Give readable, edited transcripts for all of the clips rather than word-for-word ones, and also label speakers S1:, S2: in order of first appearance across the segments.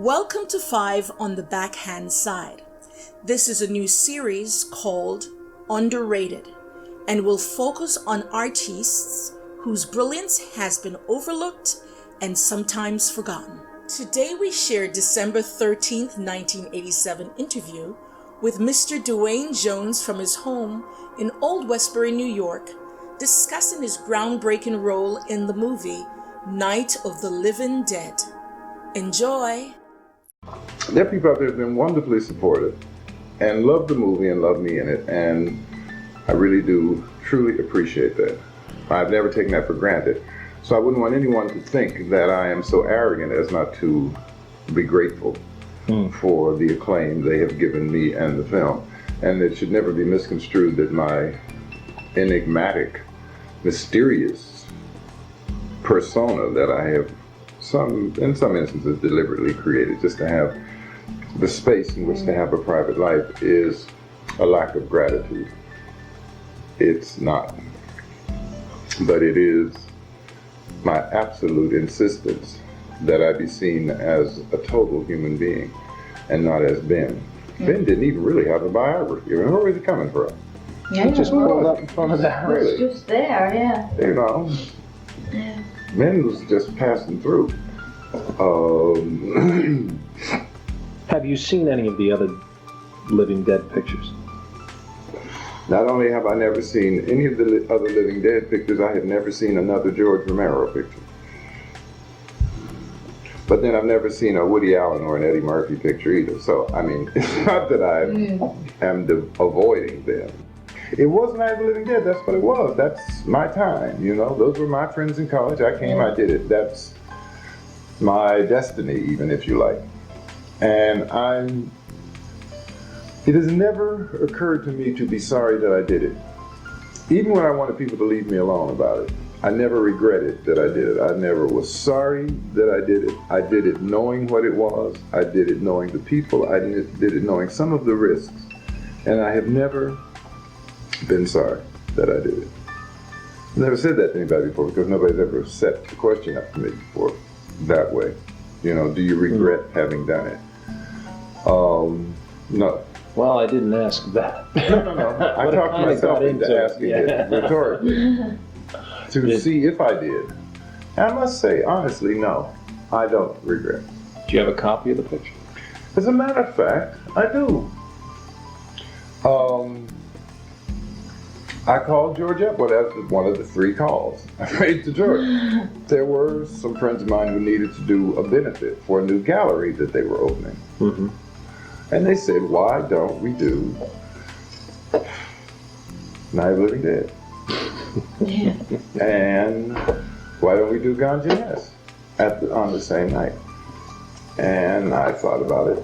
S1: Welcome to 5 on the Backhand Side. This is a new series called Underrated and will focus on artists whose brilliance has been overlooked and sometimes forgotten. Today we share December 13th, 1987 interview with Mr. Duane Jones from his home in Old Westbury, New York, discussing his groundbreaking role in the movie Night of the Living Dead. Enjoy!
S2: There are people out there that have been wonderfully supportive and love the movie and love me in it, and I really do truly appreciate that. I've never taken that for granted. So I wouldn't want anyone to think that I am so arrogant as not to be grateful for the acclaim they have given me and the film. And it should never be misconstrued that my enigmatic, mysterious persona that I have in some instances deliberately created just to have the space in which to have a private life is a lack of gratitude. It's not. But it is my absolute insistence that I be seen as a total human being and not as Ben. Ben didn't even really have a biography. I mean, where was he coming from?
S3: Yeah,
S2: He just pulled up in front of the house.
S3: It's just there, yeah.
S2: You know,
S3: Yeah.
S2: Ben was just passing through.
S4: Have you seen any of the other Living Dead pictures?
S2: Not only have I never seen any of the other Living Dead pictures, I have never seen another George Romero picture. But then I've never seen a Woody Allen or an Eddie Murphy picture either. So, I mean, it's not that I am avoiding them. It was Night of the Living Dead, that's what it was. That's my time, you know. Those were my friends in college. I came, I did it. That's my destiny, even if you like. And it has never occurred to me to be sorry that I did it. Even when I wanted people to leave me alone about it, I never regretted that I did it. I never was sorry that I did it. I did it knowing what it was. I did it knowing the people. I did it knowing some of the risks. And I have never been sorry that I did it. I've never said that to anybody before because nobody's ever set the question up to me before that way. You know, do you regret having done it? No.
S4: Well, I didn't ask that.
S2: No. I talked myself into asking it rhetorically to see if I did. And I must say, honestly, no, I don't regret.
S4: Do you have a copy of the picture?
S2: As a matter of fact, I do. I called George up. Well, that was one of the 3 calls I made to George. There were some friends of mine who needed to do a benefit for a new gallery that they were opening. Mm-hmm. And they said, why don't we do Night of the Living Dead?
S3: Yeah.
S2: And why don't we do Ganja Ness on the same night? And I thought about it.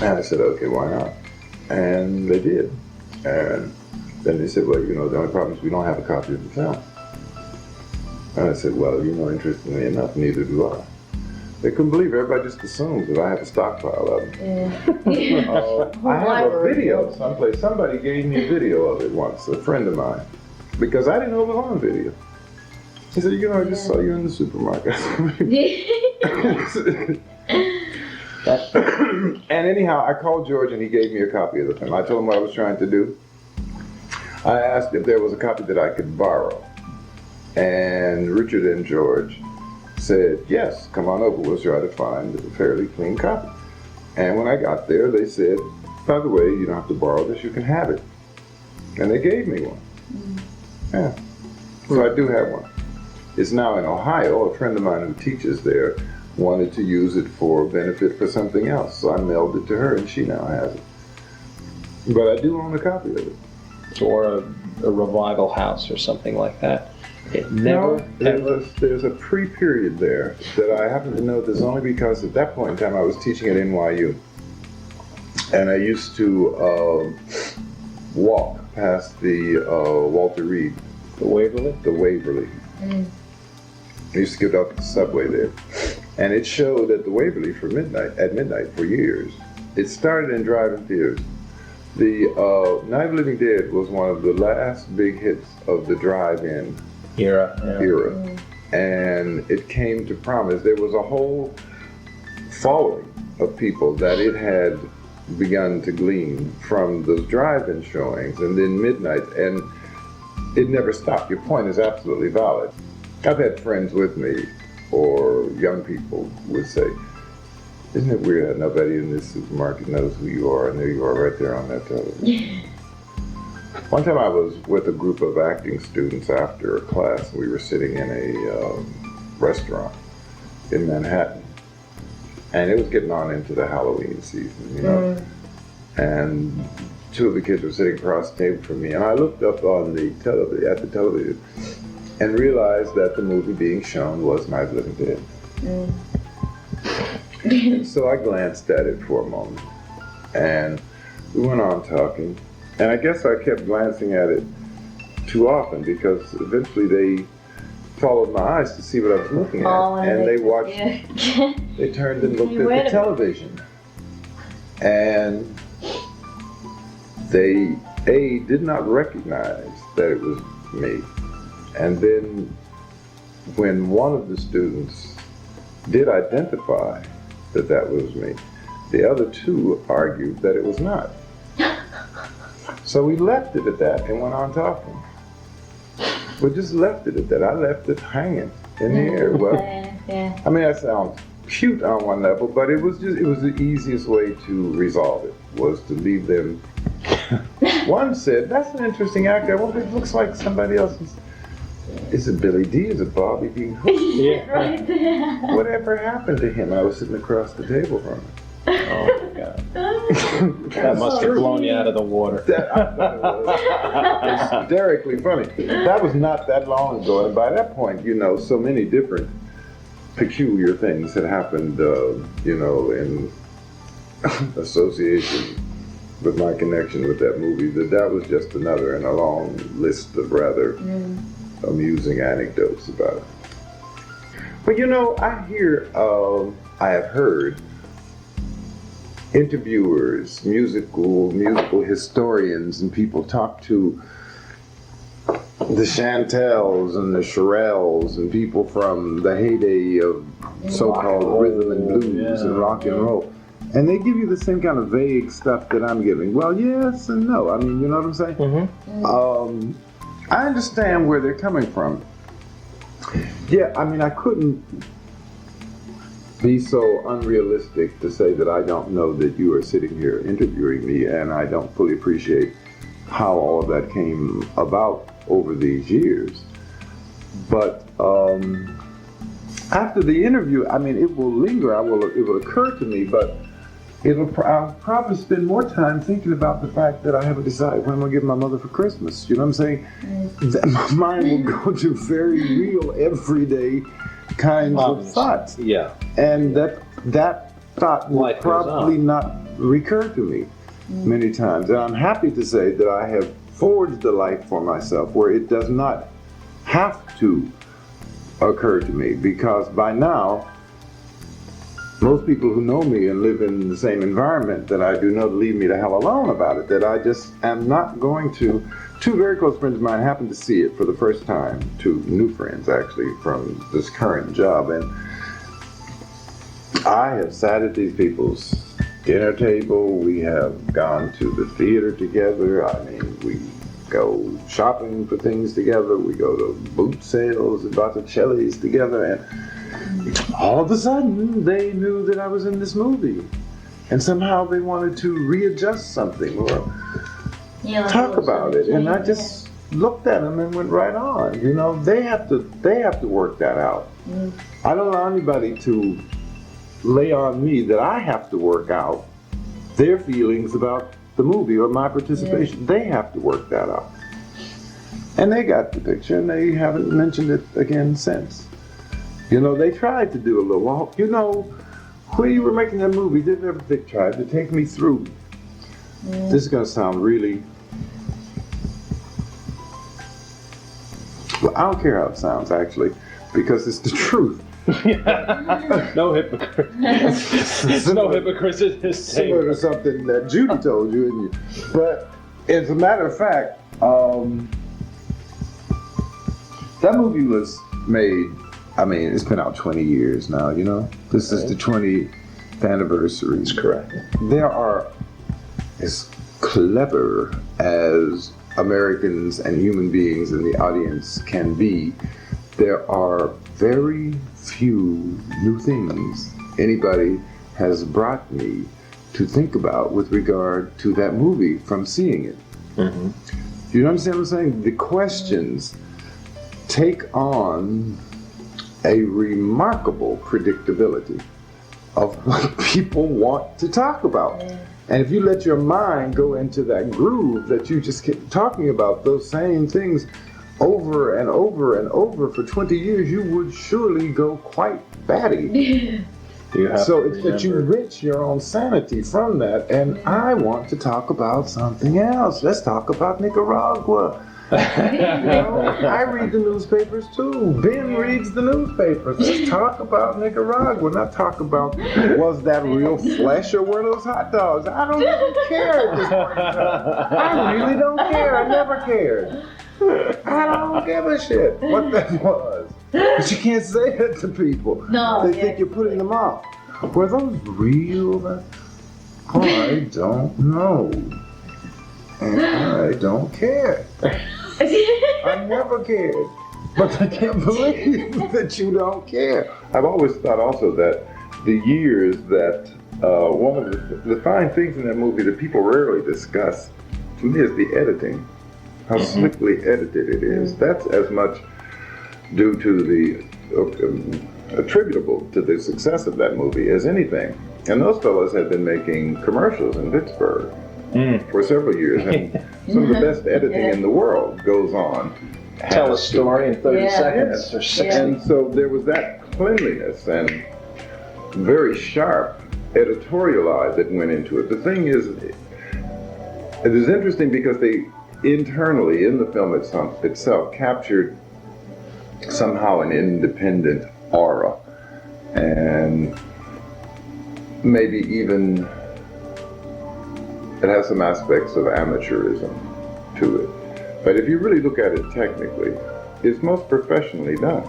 S2: And I said, okay, why not? And they did. And then they said, well, you know, the only problem is we don't have a copy of the film. And I said, well, you know, interestingly enough, neither do I. They couldn't believe it. Everybody just assumes that I have a stockpile of them.
S3: Yeah.
S2: I have a video someplace. Somebody gave me a video of it once, a friend of mine, because I didn't know it was on video. He said, you know, I just saw you in the supermarket. And anyhow, I called George and he gave me a copy of the film. I told him what I was trying to do. I asked if there was a copy that I could borrow. And Richard and George said, yes, come on over, we'll try to find a fairly clean copy. And when I got there, they said, by the way, you don't have to borrow this, you can have it. And they gave me one. Yeah. So I do have one. It's now in Ohio. A friend of mine who teaches there wanted to use it for benefit for something else. So I mailed it to her and she now has it. But I do own a copy of it.
S4: Or a revival house or something like that? It never,
S2: there's a pre-period there that I happen to know this only because at that point in time I was teaching at NYU. And I used to walk past the Walter Reed.
S4: The Waverly?
S2: The Waverly. I used to get off the subway there. And it showed at the Waverly at midnight for years. It started in drive-in theaters. The Night of the Living Dead was one of the last big hits of the drive-in era. And it came to promise. There was a whole following of people that it had begun to glean from those drive-in showings and then midnight, and it never stopped. Your point is absolutely valid. I've had friends with me, or young people would say, isn't it weird that nobody in this supermarket knows who you are, and there you are right there on that television. One time I was with a group of acting students after a class. We were sitting in a restaurant in Manhattan, and it was getting on into the Halloween season, you know. And two of the kids were sitting across the table from me, and I looked up on the at the television and realized that the movie being shown was Night of the Living Dead. And so I glanced at it for a moment, and we went on talking, and I guess I kept glancing at it too often because eventually they followed my eyes to see what I was looking at, and they watched, they turned and looked at the television, and they, did not recognize that it was me. And then when one of the students did identify that that was me, the other two argued that it was not. So we left it at that and went on talking. We just left it at that. I left it hanging in the air. Well, I mean, that sounds cute on one level, but it was the easiest way to resolve it, was to leave them. One said, that's an interesting actor. Well, it looks like somebody else's. Is it Billy D? Is it Bobby D?
S3: Right.
S2: Whatever happened to him? I was sitting across the table from him.
S4: Oh my God. That must have blown you out of the water.
S2: It's hysterically funny. That was not that long ago, and by that point, you know, so many different peculiar things had happened, you know, in association with my connection with that movie, that was just another in a long list of rather amusing anecdotes about it. But you know, I have heard interviewers, musical historians, and people talk to the Chantels and the Shirelles and people from the heyday of so-called rhythm and blues and rock and roll. And they give you the same kind of vague stuff that I'm giving. Well, yes and no. I mean, you know what I'm saying? I understand where they're coming from. Yeah, I mean, I couldn't be so unrealistic to say that I don't know that you are sitting here interviewing me, and I don't fully appreciate how all of that came about over these years. But after the interview, I mean, it will linger. It will occur to me, but I'll probably spend more time thinking about the fact that I haven't decided what I'm going to give my mother for Christmas. You know what I'm saying? My mind will go to very real, everyday kinds of thoughts.
S4: Yeah.
S2: And that thought will probably not recur to me many times. And I'm happy to say that I have forged a life for myself where it does not have to occur to me, because by now, most people who know me and live in the same environment that I do know to leave me the hell alone about it, that I just am not going to. Two very close friends of mine happened to see it for the first time, two new friends actually from this current job, and I have sat at these people's dinner table, we have gone to the theater together, I mean, we go shopping for things together, we go to boot sales and Botticelli's together, and all of a sudden they knew that I was in this movie, and somehow they wanted to readjust something or talk about it, and I just looked at them and went right on. You know, they have to work that out. I don't allow anybody to lay on me that I have to work out their feelings about the movie or my participation. They have to work that out. And they got the picture, and they haven't mentioned it again since. You know, they tried to do a little, well, you know, when you were making that movie, they tried to take me through. This is going to sound really, well, I don't care how it sounds actually, because it's the truth.
S4: No hypocrite. No hypocrites in this
S2: Similar to something that Judy told you, isn't it? But as a matter of fact, that movie was made, I mean, it's been out 20 years now, you know? This is the anniversaries.
S4: That's correct.
S2: There are, as clever as Americans and human beings in the audience can be, there are very few new things anybody has brought me to think about with regard to that movie from seeing it.
S4: Mm-hmm.
S2: Do you understand what I'm saying? The questions take on a remarkable predictability of what people want to talk about. And if you let your mind go into that groove that you just keep talking about those same things over and over and over for 20 years, you would surely go quite batty. So it's that you wrench your own sanity from that, and I want to talk about something else. Let's talk about Nicaragua. You know, I read the newspapers too. Ben reads the newspapers. Let's talk about Nicaragua, not talk about was that real flesh or were those hot dogs. I don't even care at this point in time. I really don't care. I never cared. I don't give a shit what that was. But you can't say that to people.
S3: No.
S2: They think you're putting them off. Were those real? I don't know. And I don't care. I never cared. But I can't believe that you don't care. I've always thought also that the years that one of the fine things in that movie that people rarely discuss, to me, is the editing. How slickly edited it is. That's as much due to the attributable to the success of that movie as anything. And those fellas had been making commercials in Pittsburgh for several years, and some of the best editing in the world goes on.
S4: Tell a story in 30 seconds or 60.
S2: And so there was that cleanliness and very sharp editorial eye that went into it. The thing is, it is interesting because they internally in the film itself captured somehow an independent aura, and maybe even it has some aspects of amateurism to it. But if you really look at it technically, it's most professionally done.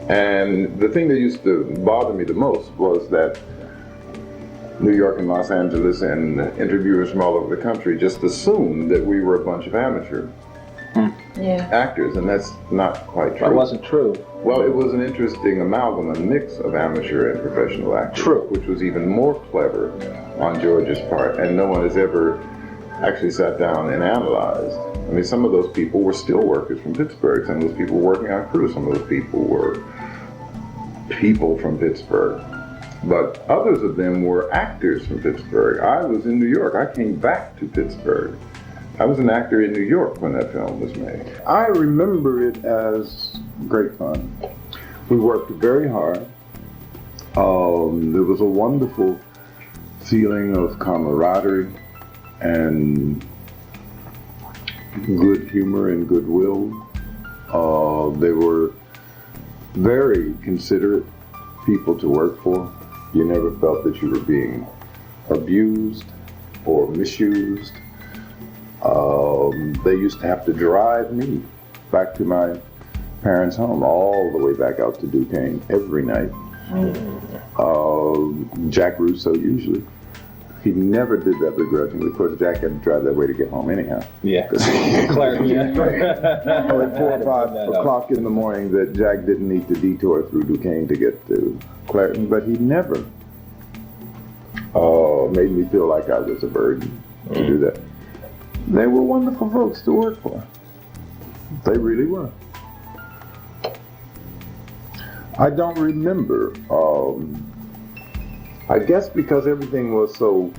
S2: And the thing that used to bother me the most was that New York and Los Angeles and interviewers from all over the country just assumed that we were a bunch of amateur actors, and that's not quite true.
S4: That wasn't true.
S2: Well, it was an interesting amalgam, a mix of amateur and professional actors, which was even more clever on George's part, and no one has ever actually sat down and analyzed. I mean, some of those people were still workers from Pittsburgh, some of those people were working on crew, some of those people were people from Pittsburgh. But others of them were actors from Pittsburgh. I was in New York. I came back to Pittsburgh. I was an actor in New York when that film was made. I remember it as great fun. We worked very hard. There was a wonderful feeling of camaraderie and good humor and goodwill. They were very considerate people to work for. You never felt that you were being abused or misused. They used to have to drive me back to my parents' home, all the way back out to Duquesne every night. Jack Russo usually. He never did that begrudgingly. Of course, Jack had to drive that way to get home anyhow.
S4: Yeah.
S2: Clarity. At 4 or 5 o'clock in the morning that Jack didn't need to detour through Duquesne to get to Clarity, but he never made me feel like I was a burden to do that. They were wonderful folks to work for. They really were. I don't remember. I guess because everything was so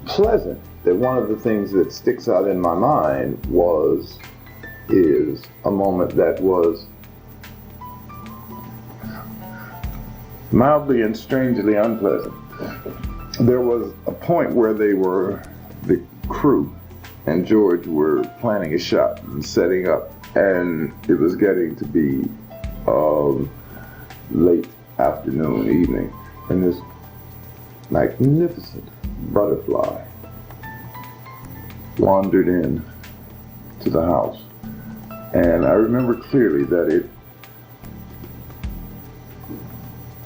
S2: pleasant that one of the things that sticks out in my mind is a moment that was mildly and strangely unpleasant. There was a point where the crew and George were planning a shot and setting up, and it was getting to be late afternoon, evening, and this magnificent butterfly wandered in to the house. And I remember clearly that it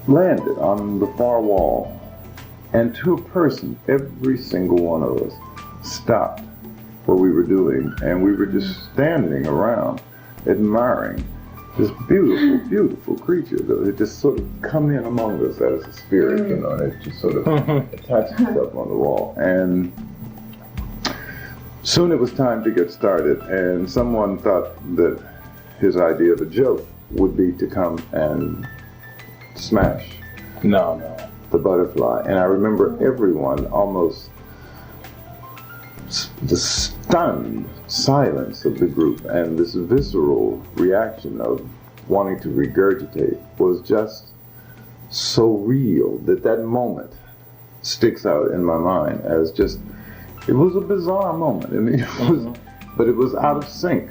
S2: landed on the far wall And to a person, every single one of us stopped what we were doing, and we were just standing around admiring this beautiful, beautiful creature that had just sort of come in among us as a spirit, you know, and it just sort of attached itself on the wall. And soon it was time to get started, and someone thought that his idea of a joke would be to come and smash the butterfly. And I remember everyone almost the stunned silence of the group and this visceral reaction of wanting to regurgitate was just so real that moment sticks out in my mind as just, it was a bizarre moment. I mean, it was, but it was out of sync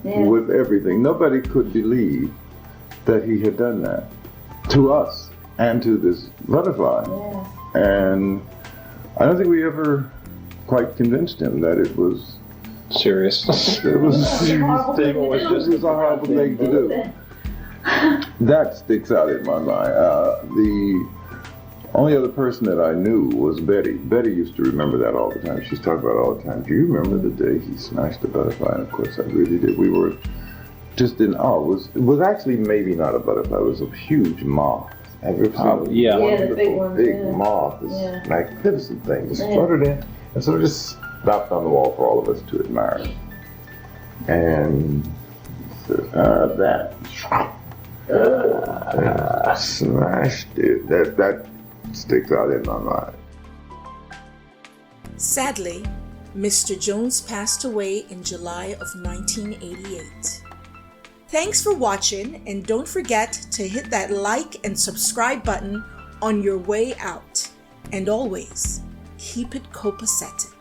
S2: with everything. Nobody could believe that he had done that to us and to this butterfly. And I don't think we ever quite convinced him that it was
S4: serious.
S2: It was a serious thing. It was just a horrible thing to do. That sticks out in my mind. The only other person that I knew was Betty. Betty used to remember that all the time. She's talking about it all the time. Do you remember the day he smashed the butterfly? And of course I really did. We were just in awe. It was actually maybe not a butterfly. It was a huge moth. Have you ever seen
S3: Yeah,
S2: wonderful
S3: the big ones,
S2: moth? This magnificent thing just fluttered in. And so it just stopped on the wall for all of us to admire. And that smashed it. That sticks out in my mind.
S1: Sadly, Mr. Jones passed away in July of 1988. Thanks for watching, and don't forget to hit that like and subscribe button on your way out. And always, keep it copacetic.